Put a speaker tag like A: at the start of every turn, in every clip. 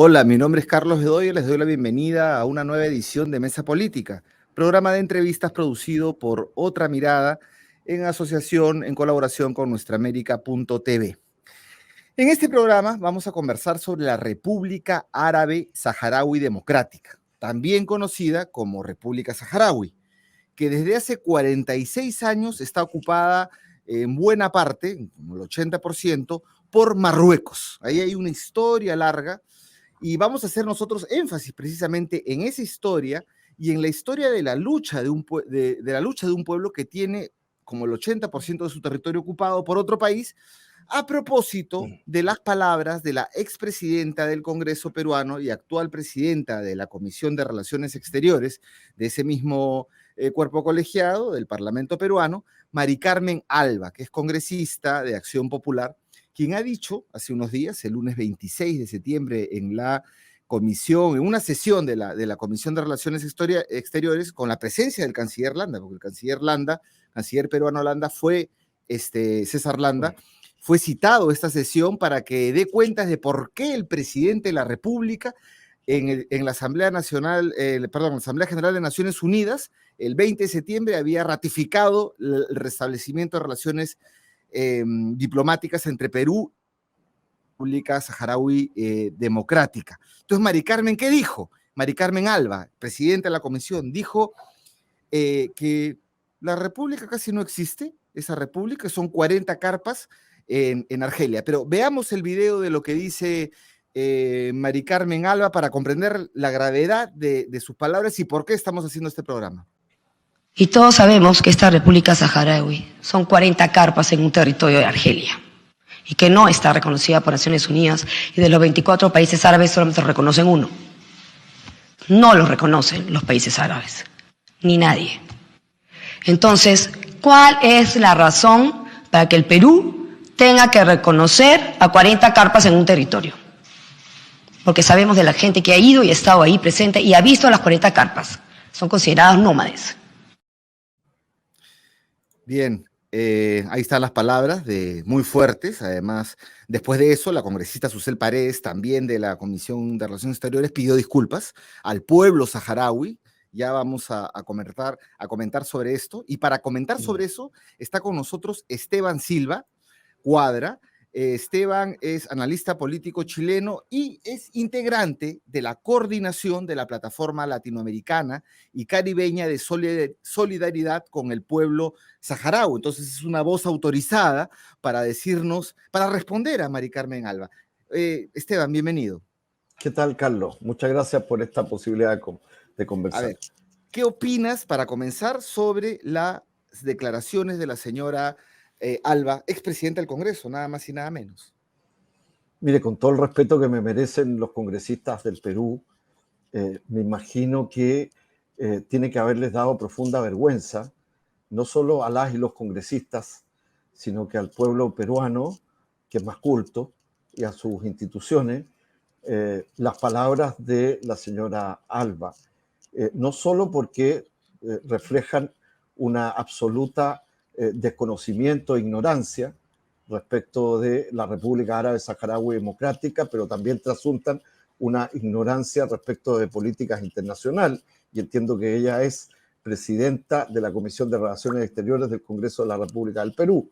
A: Hola, mi nombre es Carlos Bedoya y les doy la bienvenida a una nueva edición de Mesa Política, programa de entrevistas producido por Otra Mirada en colaboración con nuestraamérica.tv. En este programa vamos a conversar sobre la República Árabe Saharaui Democrática, también conocida como República Saharaui, que desde hace 46 años está ocupada en buena parte, como el 80%, por Marruecos. Ahí hay una historia larga y vamos a hacer nosotros énfasis precisamente en esa historia y en la historia de la lucha de la lucha de un pueblo que tiene como el 80% de su territorio ocupado por otro país, a propósito de las palabras de la expresidenta del Congreso peruano y actual presidenta de la Comisión de Relaciones Exteriores de ese mismo cuerpo colegiado del Parlamento peruano, Mari Carmen Alba, que es congresista de Acción Popular, quien ha dicho hace unos días, el lunes 26 de septiembre, en una sesión de la Comisión de Relaciones Exteriores, con la presencia del canciller Landa, porque el canciller peruano Landa fue César Landa, fue citado a esta sesión para que dé cuentas de por qué el presidente de la República en la Asamblea Nacional, la Asamblea General de Naciones Unidas, el 20 de septiembre había ratificado el restablecimiento de relaciones diplomáticas entre Perú y la República Saharaui Democrática. Entonces, Mari Carmen, ¿qué dijo? Mari Carmen Alba, presidenta de la comisión, dijo que la república casi no existe, esa república, son 40 carpas en Argelia. Pero veamos el video de lo que dice Mari Carmen Alba para comprender la gravedad de sus palabras y por qué estamos haciendo este programa.
B: Y todos sabemos que esta República Saharaui son 40 carpas en un territorio de Argelia y que no está reconocida por Naciones Unidas, y de los 24 países árabes solamente reconocen uno. No lo reconocen los países árabes, ni nadie. Entonces, ¿cuál es la razón para que el Perú tenga que reconocer a 40 carpas en un territorio? Porque sabemos de la gente que ha ido y ha estado ahí presente y ha visto las 40 carpas. Son consideradas nómades.
A: Bien, ahí están las palabras muy fuertes. Además, después de eso, la congresista Susel Paredes, también de la Comisión de Relaciones Exteriores, pidió disculpas al pueblo saharaui. Ya vamos a comentar sobre esto. Y para comentar sobre eso, está con nosotros Esteban Silva Cuadra. Esteban es analista político chileno y es integrante de la coordinación de la plataforma latinoamericana y caribeña de solidaridad con el pueblo saharaui. Entonces es una voz autorizada para responder a Mari Carmen Alba. Esteban, bienvenido.
C: ¿Qué tal, Carlos? Muchas gracias por esta posibilidad de conversar.
A: A ver, ¿qué opinas, para comenzar, sobre las declaraciones de la señora Alba, expresidenta del Congreso, nada más y nada menos?
C: Mire, con todo el respeto que me merecen los congresistas del Perú, me imagino que tiene que haberles dado profunda vergüenza, no solo a las y los congresistas, sino que al pueblo peruano, que es más culto, y a sus instituciones, las palabras de la señora Alba, no solo porque reflejan una absoluta desconocimiento e ignorancia respecto de la República Árabe Saharaui Democrática, pero también trasuntan una ignorancia respecto de políticas internacionales, y entiendo que ella es presidenta de la Comisión de Relaciones Exteriores del Congreso de la República del Perú.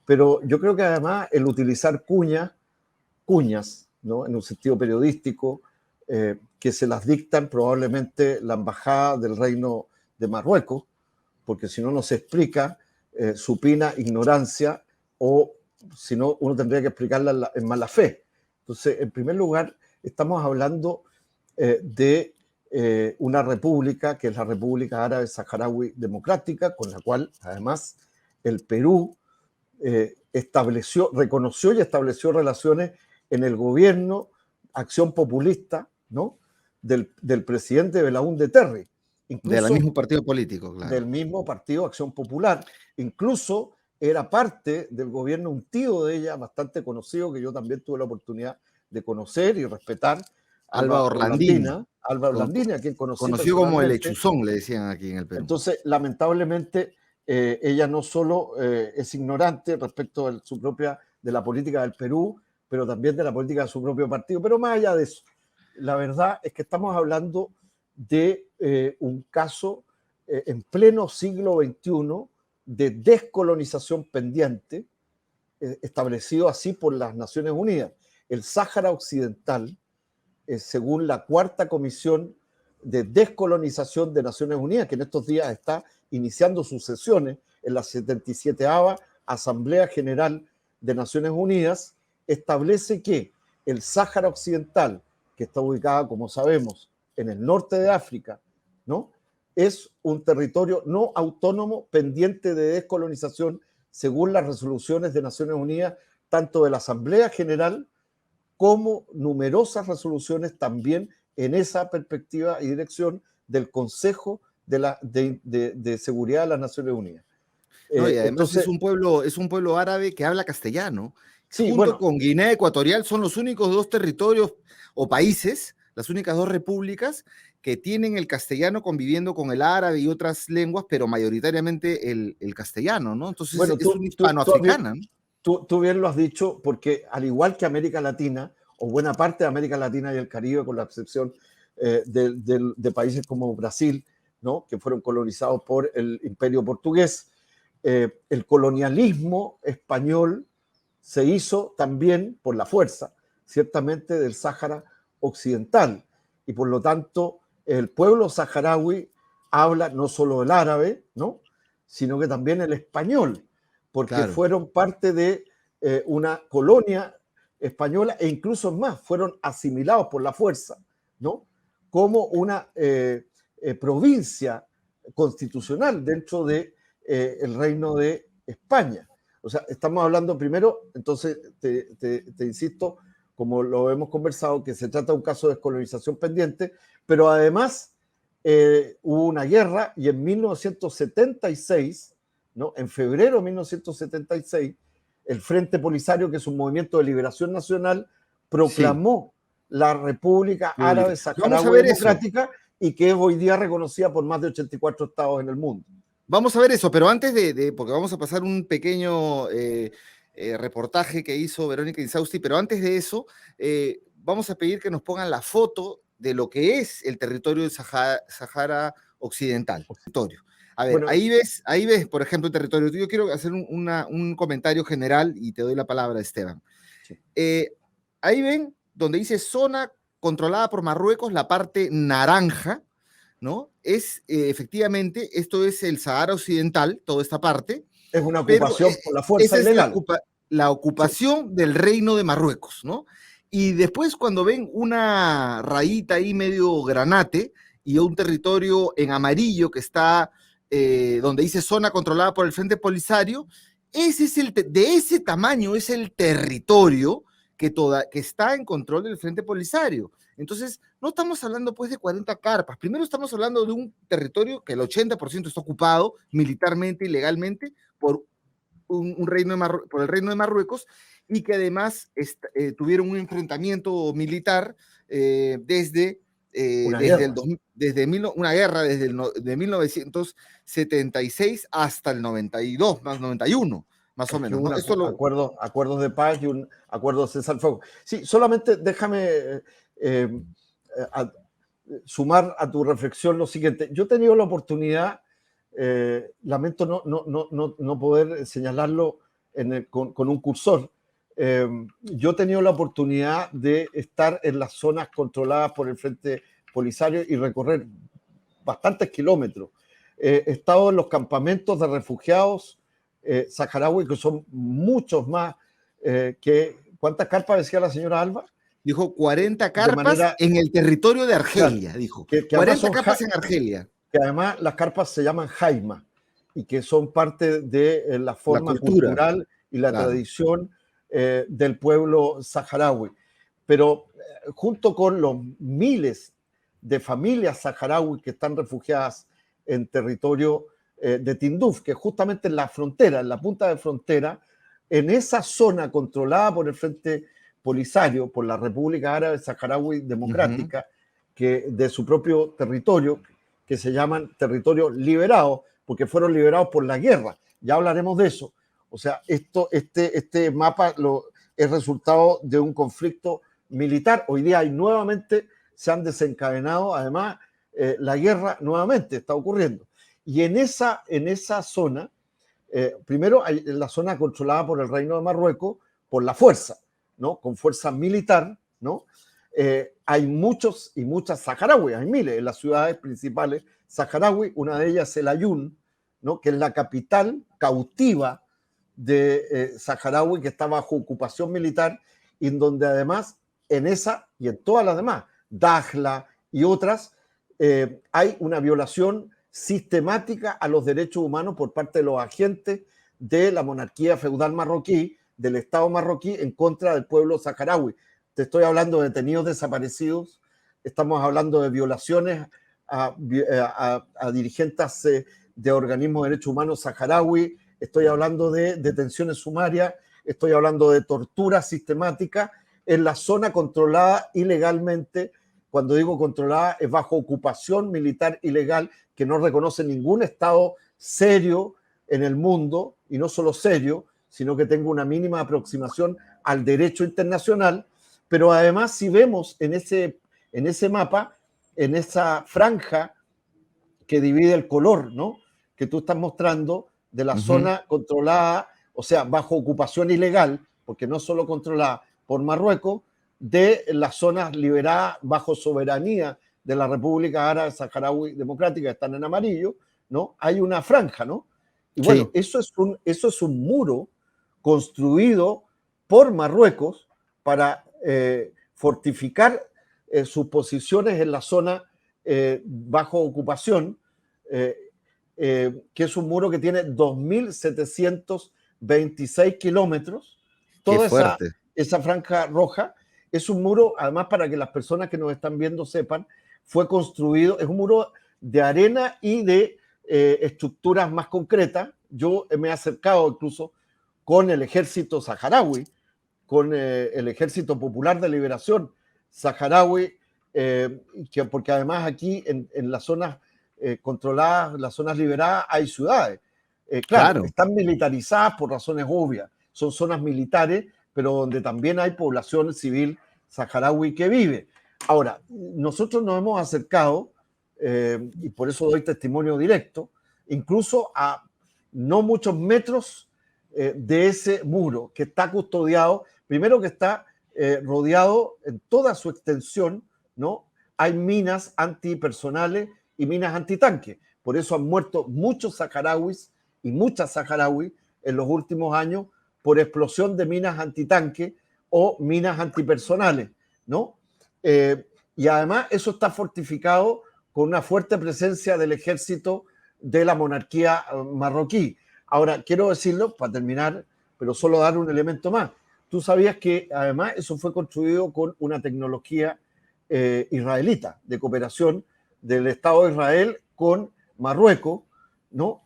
C: Pero yo creo que además el utilizar cuñas, ¿no?, en un sentido periodístico, que se las dictan probablemente la Embajada del Reino de Marruecos, porque si no, no se explica supina ignorancia, o si no, uno tendría que explicarla en mala fe. Entonces, en primer lugar, estamos hablando de una república que es la República Árabe Saharaui Democrática, con la cual además el Perú reconoció y estableció relaciones en el gobierno Acción Populista, ¿no?, del presidente Belaúnde Terry.
A: Incluso del mismo partido político, claro.
C: Del mismo partido Acción Popular. Incluso era parte del gobierno un tío de ella, bastante conocido, que yo también tuve la oportunidad de conocer y respetar,
A: Alba Orlandini,
C: a quien conocí
A: conocido como el lechuzón, le decían aquí en el Perú.
C: Entonces, lamentablemente, ella no solo es ignorante respecto de la política del Perú, pero también de la política de su propio partido. Pero más allá de eso, la verdad es que estamos hablando de un caso en pleno siglo XXI de descolonización pendiente, establecido así por las Naciones Unidas. El Sáhara Occidental, según la Cuarta Comisión de Descolonización de Naciones Unidas, que en estos días está iniciando sus sesiones en la 77ª Asamblea General de Naciones Unidas, establece que el Sáhara Occidental, que está ubicada, como sabemos, en el norte de África, ¿no?, es un territorio no autónomo pendiente de descolonización según las resoluciones de Naciones Unidas, tanto de la Asamblea General como numerosas resoluciones también en esa perspectiva y dirección del Consejo de Seguridad de las Naciones Unidas.
A: No, y además
C: Entonces,
A: es un pueblo árabe que habla castellano.
C: sí,
A: Junto
C: bueno,
A: con Guinea Ecuatorial son los únicos dos territorios o países, las únicas dos repúblicas que tienen el castellano conviviendo con el árabe y otras lenguas, pero mayoritariamente el castellano, ¿no? Entonces
C: bueno,
A: es una hispanoafricana, ¿no?
C: tú bien lo has dicho, porque al igual que América Latina, o buena parte de América Latina y el Caribe, con la excepción de países como Brasil, ¿no?, que fueron colonizados por el Imperio Portugués, el colonialismo español se hizo también por la fuerza, ciertamente, del Sáhara Occidental. Y por lo tanto, el pueblo saharaui habla no solo el árabe, ¿no?, sino que también el español, porque
A: Claro.
C: fueron parte de una colonia española e incluso más, fueron asimilados por la fuerza, ¿no?, como una provincia constitucional dentro de el Reino de España. O sea, estamos hablando primero, entonces te insisto, como lo hemos conversado, que se trata de un caso de descolonización pendiente, pero además hubo una guerra y en 1976, ¿no?, en febrero de 1976, el Frente Polisario, que es un movimiento de liberación nacional, proclamó la República Árabe
A: Vamos a
C: Saharaui
A: ver eso.
C: Democrática y que es hoy día reconocida por más de 84 estados en el mundo.
A: Vamos a ver eso, pero antes porque vamos a pasar un pequeño reportaje que hizo Verónica Insausti, pero antes de eso, vamos a pedir que nos pongan la foto de lo que es el territorio del Sahara Occidental. A ver,
C: Bueno,
A: ahí ves, por ejemplo, el territorio. Yo quiero hacer un comentario general y te doy la palabra, Esteban.
C: sí.
A: Ahí ven donde dice zona controlada por Marruecos, la parte naranja, ¿no? Es efectivamente, esto es el Sahara Occidental, toda esta parte,
C: Es una
A: pero
C: ocupación por la fuerza
A: esa es
C: ilegal.
A: la ocupación del Reino de Marruecos, ¿no? Y después cuando ven una rayita ahí medio granate y un territorio en amarillo que está, donde dice zona controlada por el Frente Polisario, ese es de ese tamaño es el territorio que está en control del Frente Polisario. Entonces, no estamos hablando pues de 40 carpas. Primero estamos hablando de un territorio que el 80% está ocupado militarmente y legalmente por por el Reino de Marruecos y que además tuvieron un enfrentamiento militar desde
C: Una guerra.
A: una guerra de 1976 hasta el 92, más 91, más o menos, ¿no?
C: Acuerdos de paz y un acuerdo de cesar el fuego. Sí, solamente déjame sumar a tu reflexión lo siguiente. Yo he tenido la oportunidad, lamento no poder señalarlo con un cursor. Yo he tenido la oportunidad de estar en las zonas controladas por el Frente Polisario y recorrer bastantes kilómetros. He estado en los campamentos de refugiados saharauis, que son muchos más que... ¿Cuántas carpas decía la señora Alba?
A: Dijo 40 carpas en el territorio de Argelia,
C: claro,
A: dijo.
C: Que
A: 40 carpas en Argelia.
C: Que además las carpas se llaman jaima y que son parte de la forma cultural y la tradición del pueblo saharaui. Pero junto con los miles de familias saharauis que están refugiadas en territorio de Tinduf, que es justamente en la frontera, en la punta de frontera, en esa zona controlada por el Frente Polisario, por la República Árabe Saharaui Democrática, que de su propio territorio, que se llaman territorios liberados, porque fueron liberados por la guerra. Ya hablaremos de eso. O sea, este mapa es resultado de un conflicto militar. Hoy día hay nuevamente se han desencadenado, además, la guerra nuevamente está ocurriendo. Y en esa zona, primero hay la zona controlada por el Reino de Marruecos por la fuerza, ¿no? Con fuerza militar, ¿no? Hay muchos y muchas saharauis, hay miles en las ciudades principales saharaui, una de ellas es el Aaiún, ¿no? Que es la capital cautiva de saharaui que está bajo ocupación militar y en donde además en esa y en todas las demás, Dakhla y otras, hay una violación sistemática a los derechos humanos por parte de los agentes de la monarquía feudal marroquí, del Estado marroquí en contra del pueblo saharaui. Te estoy hablando de detenidos desaparecidos, estamos hablando de violaciones a dirigentes de organismos de derechos humanos saharaui, estoy hablando de detenciones sumarias, estoy hablando de tortura sistemática en la zona controlada ilegalmente. Cuando digo controlada, es bajo ocupación militar ilegal que no reconoce ningún Estado serio en el mundo, y no solo serio, sino que tenga una mínima aproximación al derecho internacional. Pero además, si vemos en ese mapa, en esa franja que divide el color, ¿no? Que tú estás mostrando de la zona controlada, o sea, bajo ocupación ilegal, porque no solo controlada por Marruecos, de las zonas liberadas bajo soberanía de la República Árabe Saharaui Democrática, que están en amarillo, ¿no? Hay una franja, ¿no? Y bueno, sí, eso es un muro construido por Marruecos para fortificar sus posiciones en la zona bajo ocupación, que es un muro que tiene 2.726 kilómetros. Toda esa franja roja es un muro, además, para que las personas que nos están viendo sepan, fue construido, es un muro de arena y de estructuras más concretas. Yo me he acercado incluso con el ejército saharaui, con el Ejército Popular de Liberación saharaui, porque además aquí en las zonas controladas, las zonas liberadas, hay ciudades. Claro, están militarizadas por razones obvias, son zonas militares, pero donde también hay población civil saharaui que vive. Ahora, nosotros nos hemos acercado, y por eso doy testimonio directo, incluso a no muchos metros de ese muro que está custodiado, primero que está rodeado en toda su extensión, ¿no? Hay minas antipersonales y minas antitanques. Por eso han muerto muchos saharauis y muchas saharauis en los últimos años por explosión de minas antitanque o minas antipersonales, ¿no? Y además eso está fortificado con una fuerte presencia del ejército de la monarquía marroquí. Ahora, quiero decirlo para terminar, pero solo dar un elemento más. Tú sabías que además eso fue construido con una tecnología israelita de cooperación del Estado de Israel con Marruecos, ¿no?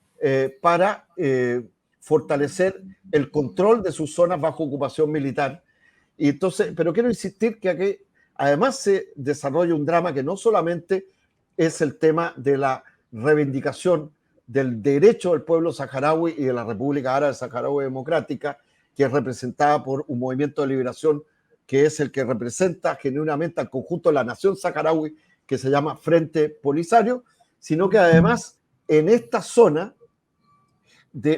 C: Para fortalecer el control de sus zonas bajo ocupación militar. Y entonces, pero quiero insistir que aquí además se desarrolla un drama que no solamente es el tema de la reivindicación del derecho del pueblo saharaui y de la República Árabe Saharaui Democrática, que es representada por un movimiento de liberación que es el que representa genuinamente al conjunto de la nación saharaui, que se llama Frente Polisario, sino que además en esta zona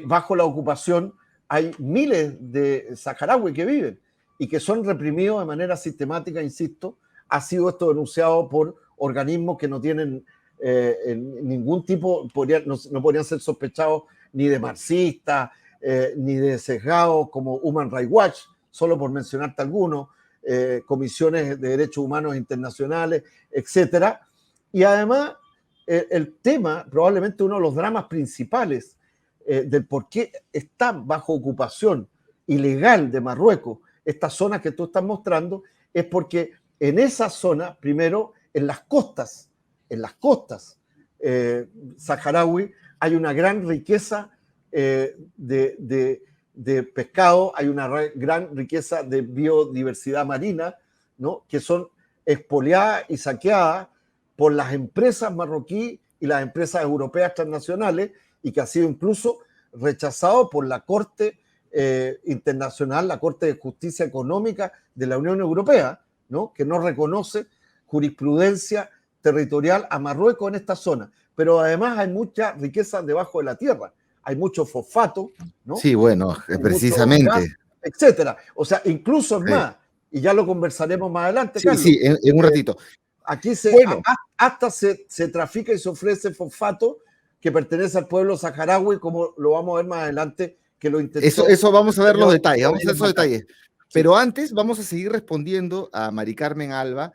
C: bajo la ocupación hay miles de saharauis que viven y que son reprimidos de manera sistemática, insisto. Ha sido esto denunciado por organismos que no tienen ningún tipo, no podrían ser sospechados ni de marxistas, ni de sesgados como Human Rights Watch, solo por mencionarte algunos, comisiones de derechos humanos internacionales, etcétera. Y además, el tema, probablemente uno de los dramas principales del por qué está bajo ocupación ilegal de Marruecos, estas zonas que tú estás mostrando, es porque en esa zona, primero, en las costas saharaui, hay una gran riqueza de pescado, hay una gran riqueza de biodiversidad marina, ¿no? Que son expoliadas y saqueadas por las empresas marroquíes y las empresas europeas transnacionales, y que ha sido incluso rechazado por la Corte Internacional, la Corte de Justicia Económica de la Unión Europea, ¿no? Que no reconoce jurisprudencia territorial a Marruecos en esta zona. Pero además hay mucha riqueza debajo de la tierra. Hay mucho fosfato, ¿no?
A: Sí, bueno,
C: Hay mucho gas,
A: precisamente.
C: etcétera. O sea, incluso es
A: Sí,
C: más, y ya lo conversaremos más adelante,
A: sí,
C: Carlos.
A: sí, en un ratito.
C: Aquí
A: Bueno,
C: hasta se trafica y se ofrece fosfato que pertenece al pueblo saharaui, como lo vamos a ver más adelante, que lo intentó
A: eso vamos a
C: el
A: ver los
C: señor
A: detalles, vamos a ver
C: Rodríguez
A: esos
C: Macar.
A: detalles.
C: Sí.
A: Pero antes vamos a seguir respondiendo a Mari Carmen Alba.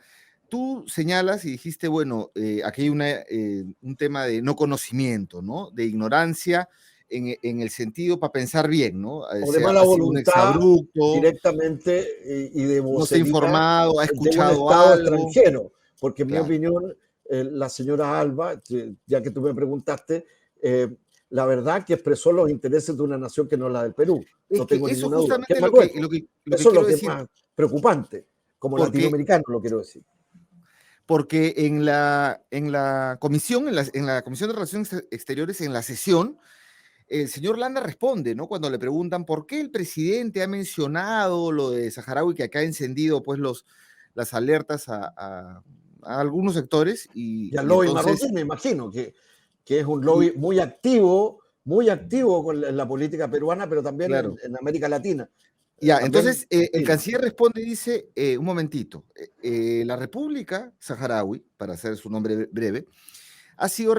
A: Tú señalas y dijiste, bueno, aquí hay un tema de no conocimiento, ¿no? De ignorancia en el sentido para pensar bien, ¿no?
C: O de
A: Sea,
C: mala
A: ha sido un
C: voluntad
A: exabrupto,
C: directamente y de
A: no se ha
C: vocería
A: informado, ha
C: de un
A: escuchado
C: Estado
A: algo.
C: extranjero, porque en mi
A: Claro.
C: opinión, la señora Alba, ya que tú me preguntaste, la verdad que expresó los intereses de una nación que no es la del Perú,
A: Es
C: no
A: que
C: tengo
A: eso
C: ninguna duda, que
A: justamente
C: es
A: es lo que,
C: Marruecos.
A: lo que
C: Eso es lo
A: quiero
C: que es
A: decir,
C: más preocupante, como
A: porque
C: latinoamericano lo quiero decir.
A: porque en la comisión, en la Comisión de Relaciones Exteriores, en la sesión, el señor Landa responde, ¿no? Cuando le preguntan por qué el presidente ha mencionado lo de Saharaui, que acá ha encendido pues las alertas a algunos sectores,
C: Y al
A: y
C: lobby marroquí,
A: entonces,
C: me imagino, que es un
A: y,
C: lobby muy activo en la política peruana, pero también
A: claro,
C: en América Latina.
A: ya,
C: También
A: entonces
C: en
A: el
C: Chile.
A: canciller responde y dice, un momentito, la República Saharaui, para hacer su nombre breve, fue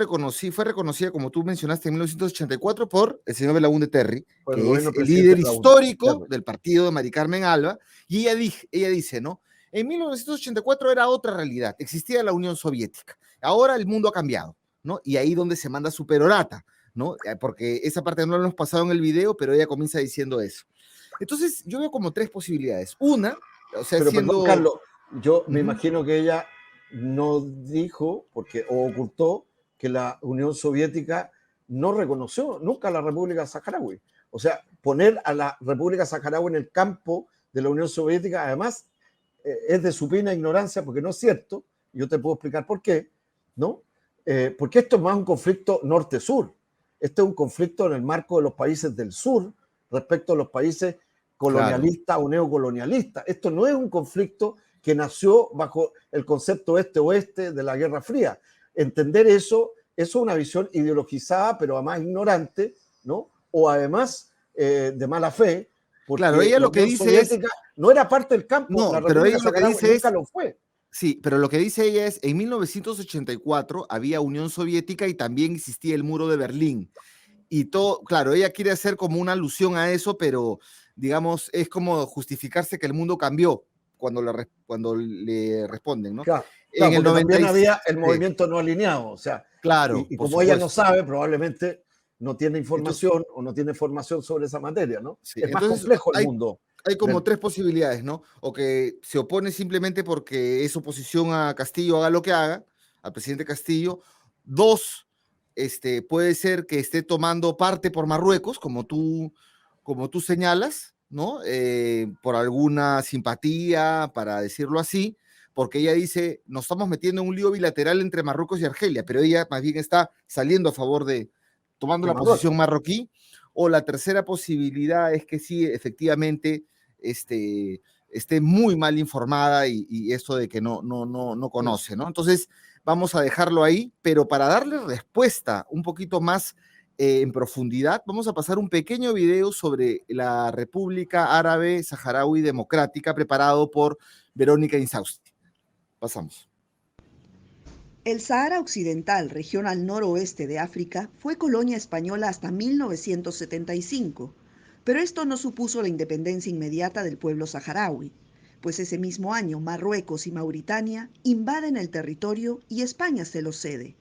A: reconocida, como tú mencionaste, en 1984 por el señor Belaúnde Terry,
C: Por el
A: que
C: gobierno
A: es
C: del
A: el
C: presidente
A: líder
C: Raúl
A: histórico
C: Terry.
A: del partido de Mari Carmen Alba, y ella dice, ¿no? En 1984 era otra realidad, existía la Unión Soviética, ahora el mundo ha cambiado, ¿no? Y ahí donde se manda su perorata, ¿no? Porque esa parte no la hemos pasado en el video, pero ella comienza diciendo eso. Entonces, yo veo como tres posibilidades. Una, o sea,
C: Pero perdón,
A: siendo...
C: Carlos, yo me
A: Ujú,
C: imagino que ella no dijo, o ocultó, que la Unión Soviética no reconoció nunca a la República Saharaui. O sea, poner a la República Saharaui en el campo de la Unión Soviética, además, es de supina ignorancia, porque no es cierto. Yo te puedo explicar por qué, ¿no? Porque esto es más un conflicto norte-sur. Este es un conflicto en el marco de los países del sur respecto a los países
A: claro,
C: colonialistas o neocolonialistas. Esto no es un conflicto que nació bajo el concepto este-oeste de la Guerra Fría. Entender eso es una visión ideologizada, pero además ignorante, ¿no? O además de mala fe,
A: claro,
C: porque
A: ella
C: la
A: lo que
C: Unión
A: dice es,
C: Soviética no era parte del campo, la
A: no, pero
C: República
A: ella lo que
C: Saharaui
A: dice
C: nunca
A: es,
C: lo fue.
A: sí, pero lo que dice ella es, en 1984 había Unión Soviética y también existía el muro de Berlín. Y todo, claro, ella quiere hacer como una alusión a eso, pero digamos, es como justificarse que el mundo cambió cuando le responden, ¿no?
C: Claro,
A: En
C: claro,
A: el
C: porque
A: 90,
C: también había el
A: sí,
C: movimiento no alineado, o sea,
A: claro,
C: y
A: por
C: como ella no
A: supuesto.
C: sabe, probablemente no tiene
A: Entonces,
C: información o no tiene formación sobre esa materia, ¿no?
A: sí,
C: Es más
A: entonces
C: complejo el
A: hay,
C: mundo
A: hay como
C: del...
A: tres posibilidades, ¿no? O que se opone simplemente porque es oposición a Castillo, haga lo que haga, al presidente Castillo. Dos, puede ser que esté tomando parte por Marruecos, como tú señalas, ¿no? Por alguna simpatía, para decirlo así, porque ella dice, nos estamos metiendo en un lío bilateral entre Marruecos y Argelia, pero ella más bien está saliendo a favor tomando
C: de
A: la posición
C: Marruecos.
A: marroquí. O la tercera posibilidad es que sí, efectivamente, esté muy mal informada y esto de que no conoce, ¿no? Entonces, vamos a dejarlo ahí, pero para darle respuesta un poquito más en profundidad, vamos a pasar un pequeño video sobre la República Árabe Saharaui Democrática preparado por Verónica Insausti. Pasamos.
D: El Sahara Occidental, región al noroeste de África, fue colonia española hasta 1975, pero esto no supuso la independencia inmediata del pueblo saharaui, pues ese mismo año Marruecos y Mauritania invaden el territorio y España se lo cede.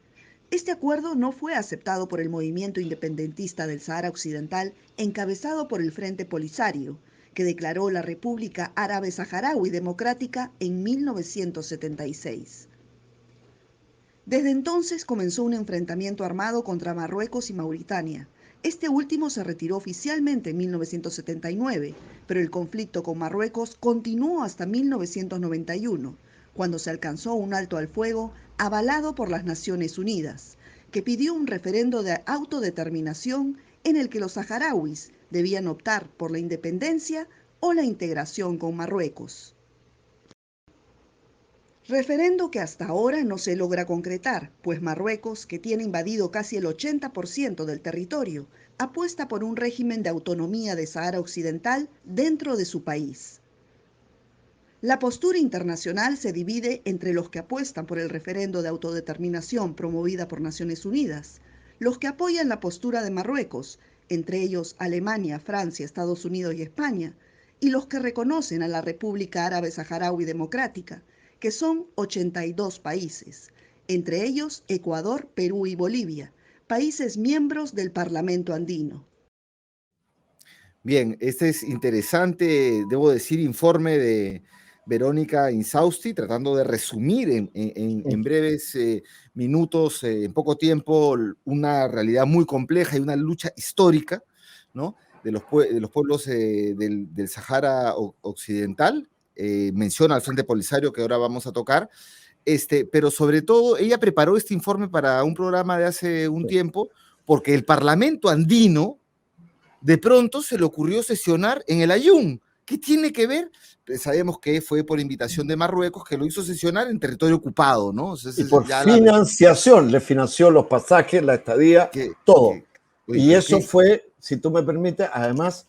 D: Este acuerdo no fue aceptado por el movimiento independentista del Sahara Occidental encabezado por el Frente Polisario, que declaró la República Árabe Saharaui Democrática en 1976. Desde entonces comenzó un enfrentamiento armado contra Marruecos y Mauritania. Este último se retiró oficialmente en 1979, pero el conflicto con Marruecos continuó hasta 1991, cuando se alcanzó un alto al fuego avalado por las Naciones Unidas, que pidió un referendo de autodeterminación en el que los saharauis debían optar por la independencia o la integración con Marruecos. Referendo que hasta ahora no se logra concretar, pues Marruecos, que tiene invadido casi el 80% del territorio, apuesta por un régimen de autonomía de Sahara Occidental dentro de su país. La postura internacional se divide entre los que apuestan por el referendo de autodeterminación promovida por Naciones Unidas, los que apoyan la postura de Marruecos, entre ellos Alemania, Francia, Estados Unidos y España, y los que reconocen a la República Árabe Saharaui Democrática, que son 82 países, entre ellos Ecuador, Perú y Bolivia, países miembros del Parlamento andino.
A: Bien, este es interesante, debo decir, informe de Verónica Insausti, tratando de resumir en breves minutos, en poco tiempo, una realidad muy compleja y una lucha histórica, ¿no? De los pueblos del Sahara Occidental. Menciona al Frente Polisario, que ahora vamos a tocar, pero sobre todo ella preparó este informe para un programa de hace un tiempo, porque el Parlamento andino de pronto se le ocurrió sesionar en el Ayun. ¿Qué tiene que ver? Pues sabemos que fue por invitación de Marruecos, que lo hizo sesionar en territorio ocupado, ¿no? O sea,
C: Y por financiación, le financió los pasajes, la estadía, todo. Y eso fue, si tú me permites, además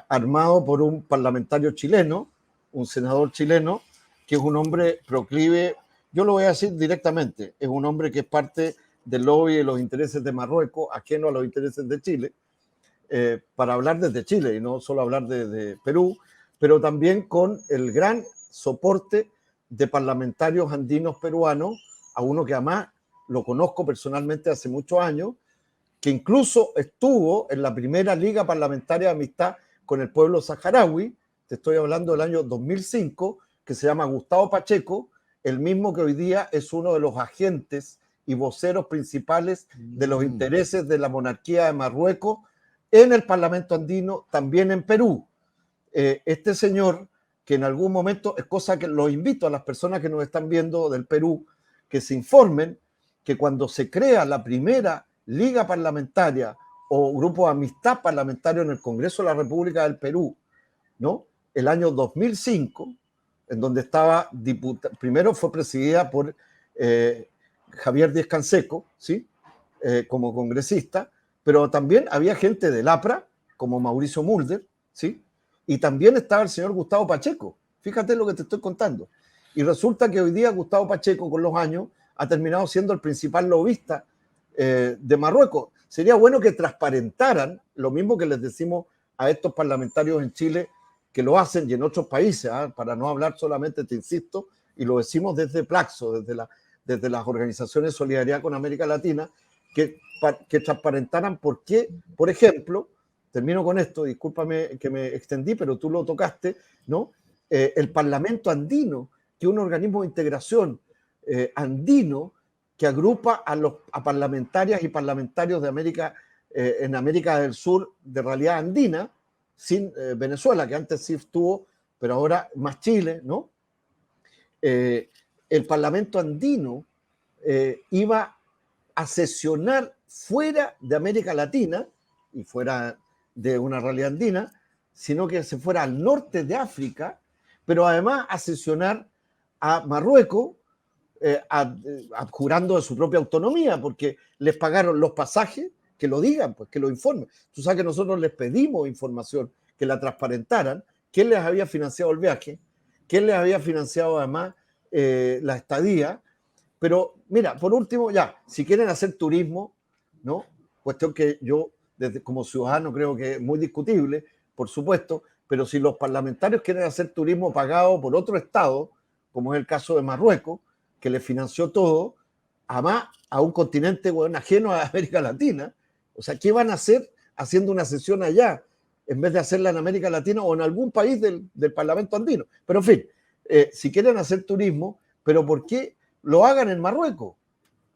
C: armado por un parlamentario chileno, un senador chileno, que es un hombre proclive, yo lo voy a decir directamente, es un hombre que es parte del lobby de los intereses de Marruecos, ajeno a los intereses de Chile, para hablar desde Chile y no solo hablar de Perú, pero también con el gran soporte de parlamentarios andinos peruanos, a uno que además lo conozco personalmente hace muchos años, que incluso estuvo en la primera Liga Parlamentaria de Amistad con el pueblo saharaui, te estoy hablando del año 2005, que se llama Gustavo Pacheco, el mismo que hoy día es uno de los agentes y voceros principales de los intereses de la monarquía de Marruecos en el Parlamento andino, también en Perú. Este señor, que en algún momento, es cosa que los invito a las personas que nos están viendo del Perú, que se informen que cuando se crea la primera liga parlamentaria o grupo de amistad parlamentario en el Congreso de la República del Perú, ¿no? El año 2005, en donde estaba primero fue presidida por Javier Díaz-Canseco, ¿sí? Como congresista, pero también había gente del APRA, como Mauricio Mulder, ¿sí? Y también estaba el señor Gustavo Pacheco. Fíjate lo que te estoy contando. Y resulta que hoy día Gustavo Pacheco, con los años, ha terminado siendo el principal lobista de Marruecos. Sería bueno que transparentaran lo mismo que les decimos a estos parlamentarios en Chile, que lo hacen y en otros países, para no hablar solamente, te insisto, y lo decimos desde Plaxo, desde las organizaciones de solidaridad con América Latina, que transparentaran por qué, por ejemplo, termino con esto, discúlpame que me extendí, pero tú lo tocaste, ¿no? El Parlamento andino, que es un organismo de integración andino que agrupa a parlamentarias y parlamentarios de América, en América del Sur, de realidad andina, sin Venezuela, que antes sí estuvo, pero ahora más Chile, ¿no? El Parlamento andino iba a sesionar fuera de América Latina y fuera de una realidad andina, sino que se fuera al norte de África, pero además a sesionar a Marruecos, jurando de su propia autonomía, porque les pagaron los pasajes, que lo digan, pues que lo informen. Tú sabes que nosotros les pedimos información, que la transparentaran, quién les había financiado el viaje, quién les había financiado además la estadía. Pero mira, por último, ya, si quieren hacer turismo, ¿no? Cuestión que yo, como ciudadano, creo que es muy discutible, por supuesto, pero si los parlamentarios quieren hacer turismo pagado por otro estado, como es el caso de Marruecos, que le financió todo, además a un continente, bueno, ajeno a América Latina, o sea, ¿qué van a hacer haciendo una sesión allá, en vez de hacerla en América Latina o en algún país del Parlamento andino? Pero en fin, si quieren hacer turismo, ¿pero por qué lo hagan en Marruecos?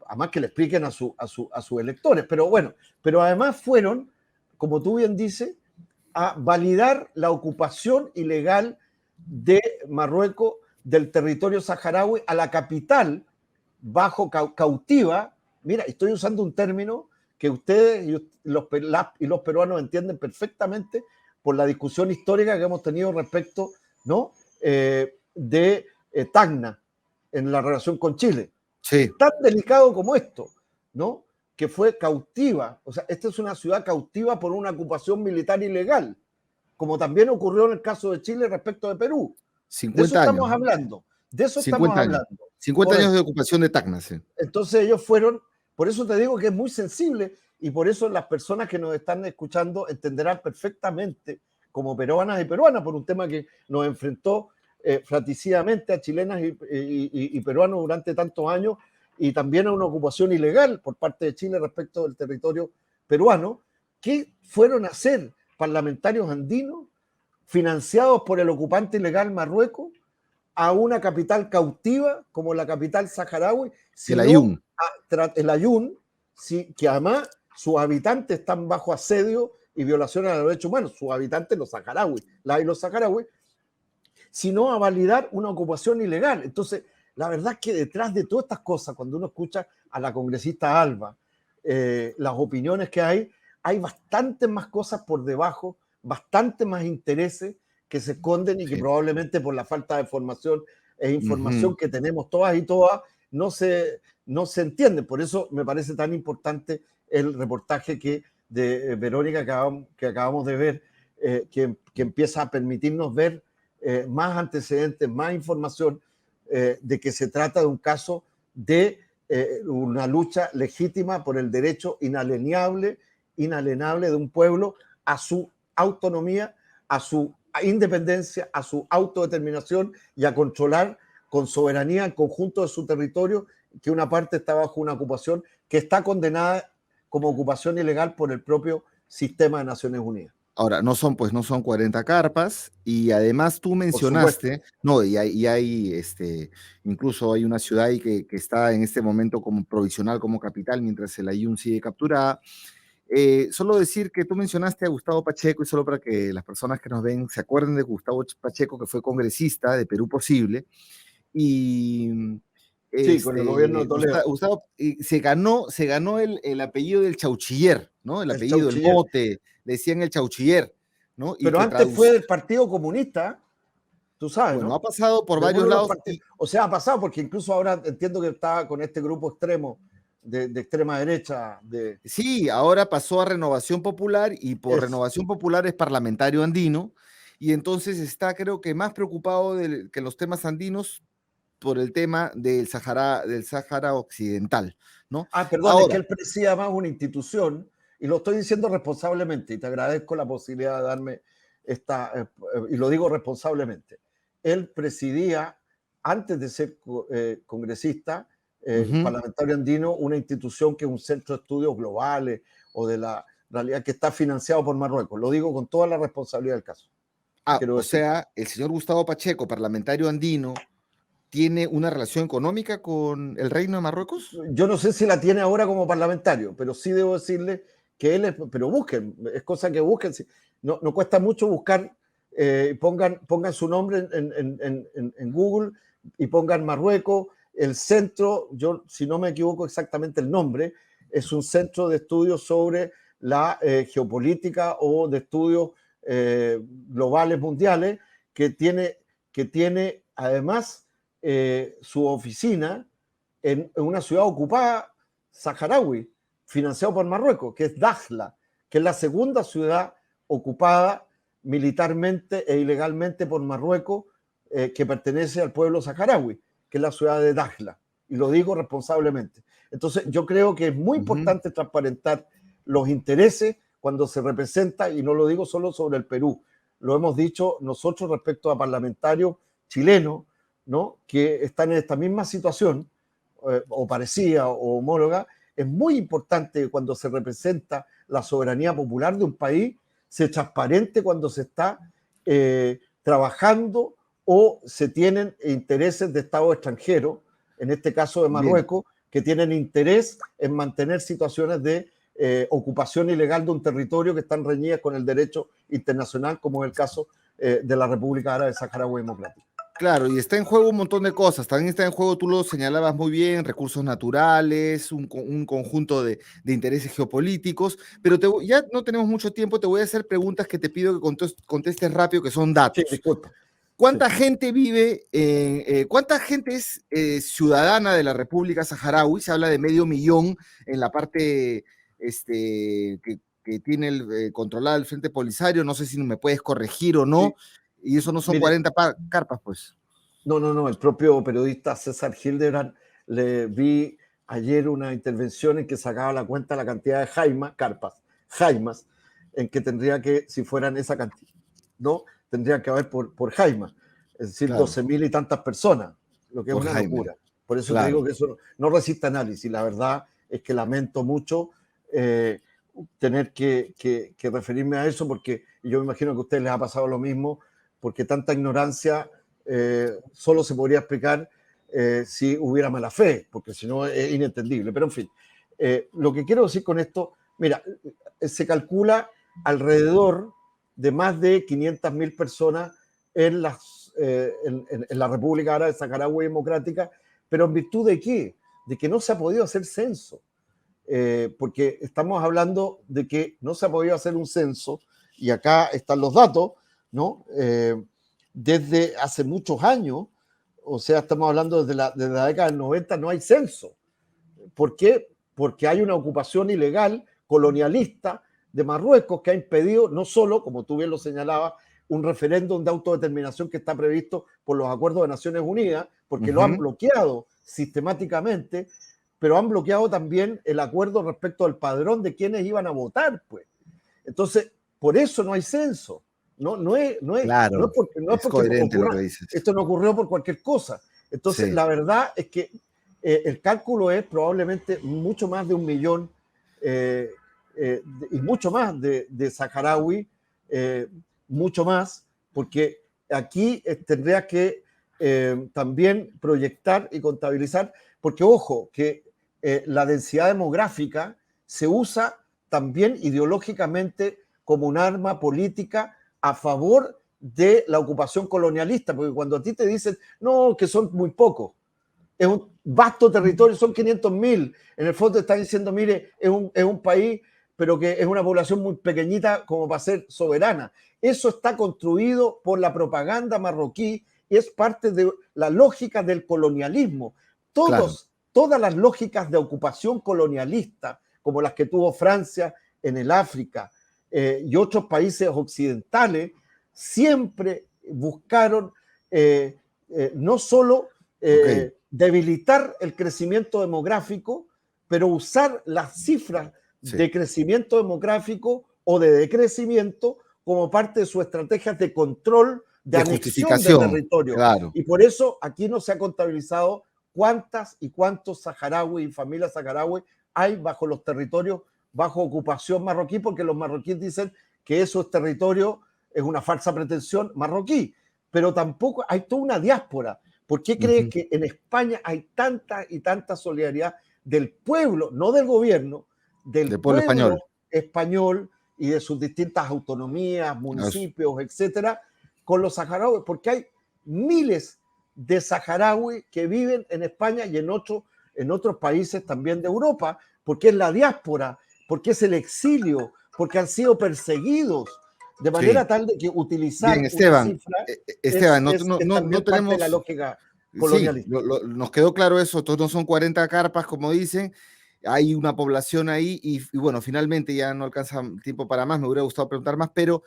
C: Además que le expliquen a sus electores. Pero bueno, pero además fueron, como tú bien dices, a validar la ocupación ilegal de Marruecos del territorio saharaui a la capital bajo cautiva. Mira, estoy usando un término que ustedes y los peruanos entienden perfectamente por la discusión histórica que hemos tenido respecto, ¿no? De Tacna, en la relación con Chile.
A: Sí.
C: Tan delicado como esto, ¿no? Que fue cautiva. O sea, esta es una ciudad cautiva por una ocupación militar ilegal, como también ocurrió en el caso de Chile respecto de Perú. De eso
A: 50 años,
C: estamos
A: ¿no?
C: hablando. De eso
A: 50
C: estamos
A: años.
C: hablando.
A: 50 años
C: Correcto.
A: de ocupación de Tacna, sí.
C: Entonces ellos fueron, por eso te digo que es muy sensible y por eso las personas que nos están escuchando entenderán perfectamente como peruanas y peruanas por un tema que nos enfrentó fratricidamente a chilenas y peruanos durante tantos años y también a una ocupación ilegal por parte de Chile respecto del territorio peruano. ¿Qué fueron a hacer parlamentarios andinos financiados por el ocupante ilegal Marruecos a una capital cautiva como la capital saharaui,
A: El Aaiún.
C: el Aaiún, que además sus habitantes están bajo asedio y violaciones a los derechos humanos, sus habitantes los saharauis, los saharauis, sino a validar una ocupación ilegal. Entonces, la verdad es que detrás de todas estas cosas, cuando uno escucha a la congresista Alba, las opiniones que hay bastantes más cosas por debajo, bastantes más intereses que se esconden y que probablemente por la falta de formación e información que tenemos todas y todas no se entienden. Por eso me parece tan importante el reportaje de Verónica que acabamos de ver, que empieza a permitirnos ver más antecedentes, más información de que se trata de un caso de una lucha legítima por el derecho inalienable de un pueblo a su autonomía, a su independencia, a su autodeterminación y a controlar con soberanía el conjunto de su territorio, que una parte está bajo una ocupación que está condenada como ocupación ilegal por el propio sistema de Naciones Unidas.
A: Ahora, no son 40 carpas, y además tú mencionaste, incluso hay una ciudad ahí que está en este momento como provisional, como capital, mientras el Aaiún sigue capturada. Solo decir que tú mencionaste a Gustavo Pacheco, y solo para que las personas que nos ven se acuerden de Gustavo Pacheco, que fue congresista de Perú Posible, y
C: sí, con el gobierno de Toledo.
A: Gustavo se ganó el apellido del Chauchiller, ¿no? El apellido, el mote, le decían el Chauchiller, ¿no?
C: Pero antes fue del Partido Comunista, tú sabes,
A: bueno,
C: ¿no?
A: ha pasado por varios lados.
C: O sea, ha pasado porque incluso ahora entiendo que está con este grupo extremo de extrema derecha.
A: Sí, ahora pasó a Renovación Popular, y por Renovación Popular es parlamentario andino, y entonces está, creo que, más preocupado que los temas andinos por el tema del Sahara Occidental, ¿no?
C: Perdón,
A: ahora,
C: es que él presida más una institución, y lo estoy diciendo responsablemente, y te agradezco la posibilidad de darme y lo digo responsablemente. Él presidía, antes de ser congresista, parlamentario andino, una institución que es un centro de estudios globales o de la realidad que está financiado por Marruecos. Lo digo con toda la responsabilidad del caso.
A: sea, el señor Gustavo Pacheco, parlamentario andino, ¿tiene una relación económica con el Reino de Marruecos?
C: Yo no sé si la tiene ahora como parlamentario, pero sí debo decirle que él pero busquen, es cosa que busquen. No cuesta mucho buscar, pongan su nombre en Google y pongan Marruecos. El centro, yo si no me equivoco exactamente el nombre, es un centro de estudios sobre la geopolítica o de estudios globales mundiales que tiene además su oficina en una ciudad ocupada saharaui, financiado por Marruecos, que es Dakhla, que es la segunda ciudad ocupada militarmente e ilegalmente por Marruecos, que pertenece al pueblo saharaui, que es la ciudad de Dakhla, y lo digo responsablemente. Entonces, yo creo que es muy importante transparentar los intereses cuando se representa, y no lo digo solo sobre el Perú, lo hemos dicho nosotros respecto a parlamentarios chilenos, ¿no?, que están en esta misma situación, o parecida o homóloga. Es muy importante cuando se representa la soberanía popular de un país, se transparente cuando se está trabajando o se tienen intereses de Estado extranjero, en este caso de Marruecos, que tienen interés en mantener situaciones de ocupación ilegal de un territorio que están reñidas con el derecho internacional, como es el caso de la República Árabe Saharaui Democrática.
A: Claro, y está en juego un montón de cosas. También está en juego, tú lo señalabas muy bien, recursos naturales, un conjunto de intereses geopolíticos, pero ya no tenemos mucho tiempo, te voy a hacer preguntas que te pido que contestes rápido, que son datos.
C: Sí, disculpa.
A: ¿Cuánta gente vive, cuánta gente es ciudadana de la República Saharaui? Se habla de 500.000 en la parte que tiene controlada el Frente Polisario, no sé si me puedes corregir o no,
C: Sí.
A: y eso no son
C: Mire,
A: 40 carpas, pues.
C: no, el propio periodista César Hildebrand, le vi ayer una intervención en que sacaba la cuenta la cantidad de jaimas, en que tendría que, si fueran esa cantidad, ¿no? Tendría que haber por jaima, es decir,
A: Claro,
C: 12.000 y tantas personas, lo que es
A: por
C: una
A: Jaime,
C: locura. Por eso te digo
A: claro.
C: que eso no resiste análisis. La verdad es que lamento mucho eh, tener que referirme a eso, porque yo me imagino que a ustedes les ha pasado lo mismo, porque tanta ignorancia solo se podría explicar si hubiera mala fe, porque si no es inentendible. Pero en fin, lo que quiero decir con esto, mira, se calcula alrededor de más de 500.000 personas en la República Árabe Saharaui Democrática, pero ¿en virtud de qué? De que no se ha podido hacer censo. Porque estamos hablando de que no se ha podido hacer un censo, y acá están los datos, ¿no? Desde hace muchos años, o sea, estamos hablando desde la década del 90, no hay censo. ¿Por qué? Porque hay una ocupación ilegal, colonialista, de Marruecos, que ha impedido no solo, como tú bien lo señalabas, un referéndum de autodeterminación que está previsto por los acuerdos de Naciones Unidas, porque lo han bloqueado sistemáticamente, pero han bloqueado también el acuerdo respecto al padrón de quienes iban a votar, pues. Entonces, por eso no hay censo. No es
A: Claro, es
C: porque
A: coherente lo
C: ocurra,
A: que dices.
C: esto no ocurrió por cualquier cosa. Entonces,
A: Sí.
C: la verdad es que el cálculo es probablemente mucho más de 1.000.000 y mucho más de saharaui, mucho más, porque aquí tendría que también proyectar y contabilizar, porque ojo, que la densidad demográfica se usa también ideológicamente como un arma política a favor de la ocupación colonialista, porque cuando a ti te dicen, no, que son muy pocos, es un vasto territorio, son 500.000, en el fondo están diciendo, mire, es un país, pero que es una población muy pequeñita como para ser soberana. Eso está construido por la propaganda marroquí y es parte de la lógica del colonialismo.
A: Claro.
C: Todas las lógicas de ocupación colonialista, como las que tuvo Francia en el África y otros países occidentales, siempre buscaron no solo
A: Ok.
C: debilitar el crecimiento demográfico, pero usar las cifras
A: Sí.
C: de crecimiento demográfico o de decrecimiento como parte de sus estrategias de control, de anexión de
A: justificación,
C: territorio.
A: claro.
C: Y por eso aquí no se ha contabilizado cuántas y cuántos saharauis y familias saharauis hay bajo los territorios, bajo ocupación marroquí, porque los marroquíes dicen que eso es territorio, es una falsa pretensión marroquí, pero tampoco hay toda una diáspora. ¿Por qué crees que en España hay tanta y tanta solidaridad del pueblo, no del gobierno, del
A: pueblo español?
C: español y de sus distintas autonomías, municipios, etcétera, con los saharauis? Porque hay miles de saharauis que viven en España y en otros países también de Europa, porque es la diáspora, porque es el exilio, porque han sido perseguidos, de manera tal de que utilizar
A: Bien,
C: una
A: Esteban,
C: cifra
A: Esteban,
C: es
A: no
C: también parte de la
A: tenemos,
C: lógica
A: sí,
C: colonialista.
A: nos quedó claro eso, estos no son 40 carpas, como dicen, hay una población ahí y bueno, finalmente ya no alcanza tiempo para más, me hubiera gustado preguntar más, pero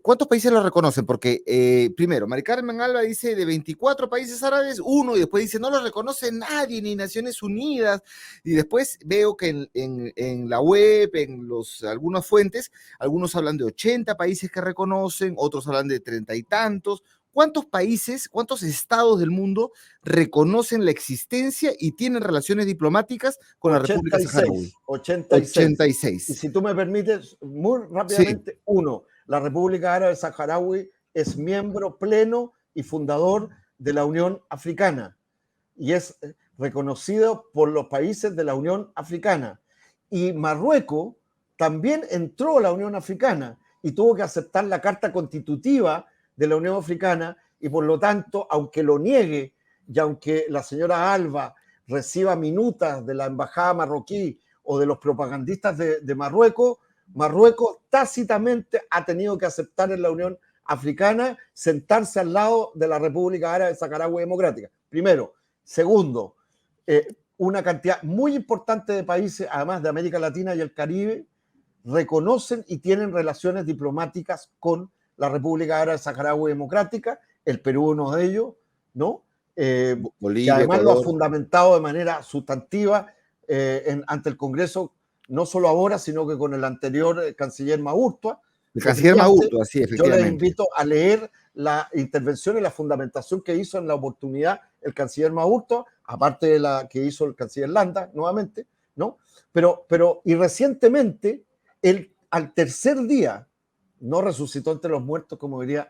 A: ¿cuántos países lo reconocen? Porque primero, Mari Carmen Alba dice de 24 países árabes, uno, y después dice no lo reconoce nadie, ni Naciones Unidas, y después veo que en la web, en algunas fuentes, algunos hablan de 80 países que reconocen, otros hablan de 30 y tantos. ¿Cuántos países, cuántos estados del mundo reconocen la existencia y tienen relaciones diplomáticas con la República Saharaui?
C: 86. Y
A: 86.
C: si tú me permites, muy
A: Sí,
C: rápidamente, uno, la República Árabe Saharaui es miembro pleno y fundador de la Unión Africana y es reconocido por los países de la Unión Africana. Y Marruecos también entró a la Unión Africana y tuvo que aceptar la Carta Constitutiva de la Unión Africana y por lo tanto, aunque lo niegue y aunque la señora Alba reciba minutas de la embajada marroquí o de los propagandistas de Marruecos, Marruecos tácitamente ha tenido que aceptar en la Unión africana sentarse al lado de la República Árabe Saharaui Democrática. Primero. Segundo, una cantidad muy importante de países, además de América Latina y el Caribe, reconocen y tienen relaciones diplomáticas con la República Árabe Saharaui Democrática, el Perú uno de ellos, ¿no?
A: Bolivia,
C: que además
A: Ecuador.
C: lo ha fundamentado de manera sustantiva ante el Congreso, no solo ahora, sino que con el anterior canciller Maurtua.
A: El canciller Maurtua, sí, efectivamente.
C: Yo les invito a leer la intervención y la fundamentación que hizo en la oportunidad el canciller Maurtua, aparte de la que hizo el canciller Landa, nuevamente, ¿no? Y recientemente, al tercer día, no resucitó entre los muertos, como diría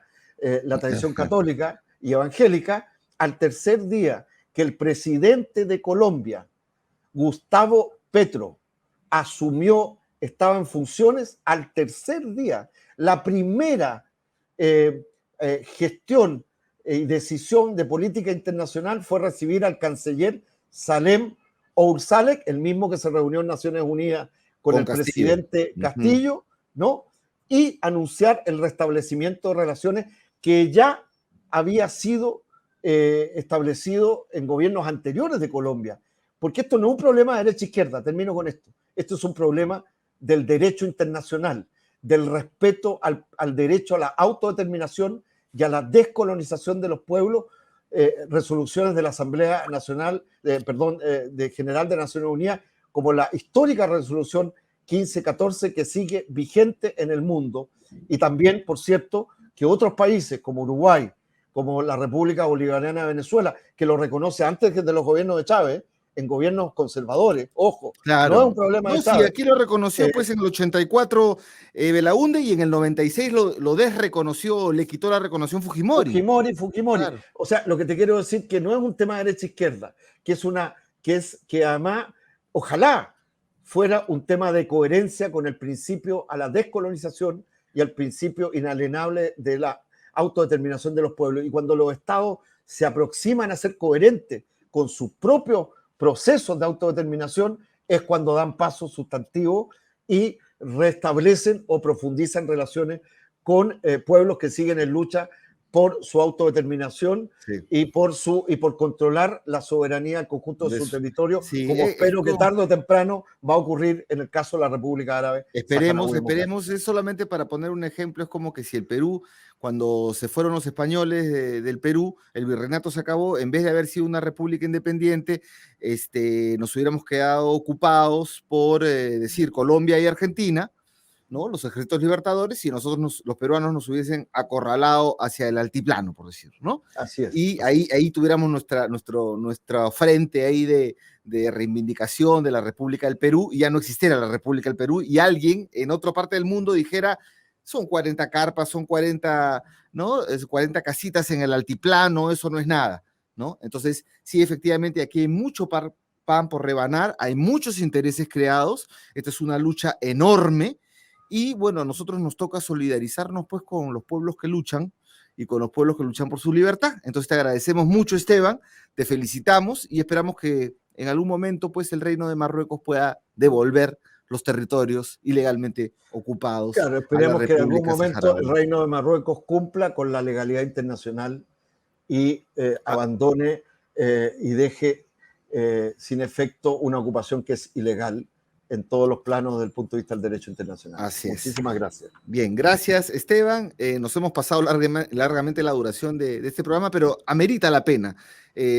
C: la tradición católica y evangélica, al tercer día que el presidente de Colombia, Gustavo Petro, estaba en funciones, al tercer día, la primera gestión y decisión de política internacional fue recibir al canciller Salem Oursalek, el mismo que se reunió en Naciones Unidas con el
A: Castillo.
C: Presidente Castillo, ¿no? Y anunciar el restablecimiento de relaciones que ya había sido establecido en gobiernos anteriores de Colombia. Porque esto no es un problema de derecha-izquierda, termino con esto. Esto es un problema del derecho internacional, del respeto al derecho a la autodeterminación y a la descolonización de los pueblos, resoluciones de la Asamblea Nacional, de General de Naciones Unidas, como la histórica resolución 1514 que sigue vigente en el mundo, y también, por cierto, que otros países como Uruguay, como la República Bolivariana de Venezuela, que lo reconoce antes de los gobiernos de Chávez, en gobiernos conservadores, ojo,
A: claro.
C: No es un problema de Chávez.
A: Sí, aquí lo reconoció pues en el 84 Belaúnde, y en el 96 lo desreconoció, le quitó la reconoción Fujimori.
C: Fujimori. Claro. O sea, lo que te quiero decir que no es un tema de derecha-izquierda, que además, ojalá fuera un tema de coherencia con el principio a la descolonización y al principio inalienable de la autodeterminación de los pueblos. Y cuando los estados se aproximan a ser coherentes con sus propios procesos de autodeterminación, es cuando dan pasos sustantivos y restablecen o profundizan relaciones con pueblos que siguen en lucha por su autodeterminación, sí, y por controlar la soberanía del conjunto de su territorio, sí, como espero que tarde o temprano va a ocurrir en el caso de la República Árabe.
A: Esperemos, es solamente para poner un ejemplo, es como que si el Perú, cuando se fueron los españoles del Perú, el virreinato se acabó, en vez de haber sido una república independiente, nos hubiéramos quedado ocupados por decir Colombia y Argentina, ¿no? Los ejércitos libertadores, y nosotros, los peruanos, nos hubiesen acorralado hacia el altiplano, por decirlo, ¿no?
C: Así es.
A: Y ahí tuviéramos nuestra frente ahí de reivindicación de la República del Perú, y ya no existiera la República del Perú, y alguien en otra parte del mundo dijera, son 40 carpas, son 40, ¿no? 40 casitas en el altiplano, eso no es nada, ¿no? Entonces, sí, efectivamente, aquí hay mucho pan por rebanar, hay muchos intereses creados, esta es una lucha enorme. Y bueno, a nosotros nos toca solidarizarnos pues con los pueblos que luchan y con los pueblos que luchan por su libertad. Entonces te agradecemos mucho, Esteban, te felicitamos y esperamos que en algún momento pues el Reino de Marruecos pueda devolver los territorios ilegalmente ocupados.
C: Claro, esperemos que en algún momento el Reino de Marruecos cumpla con la legalidad internacional y abandone y deje sin efecto una ocupación que es ilegal en todos los planos desde el punto de vista del derecho internacional.
A: Así es.
C: Muchísimas gracias.
A: Bien, gracias, Esteban. Nos hemos pasado largamente la duración de este programa, pero amerita la pena el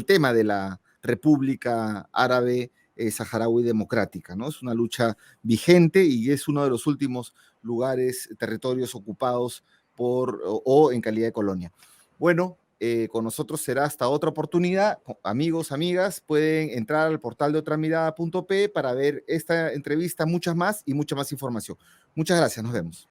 A: tema de la República Árabe Saharaui Democrática, ¿no? Es una lucha vigente y es uno de los últimos territorios ocupados o en calidad de colonia. Bueno, con nosotros será hasta otra oportunidad. Amigos, amigas, pueden entrar al portal de otramirada.p para ver esta entrevista, muchas más y mucha más información. Muchas gracias, nos vemos.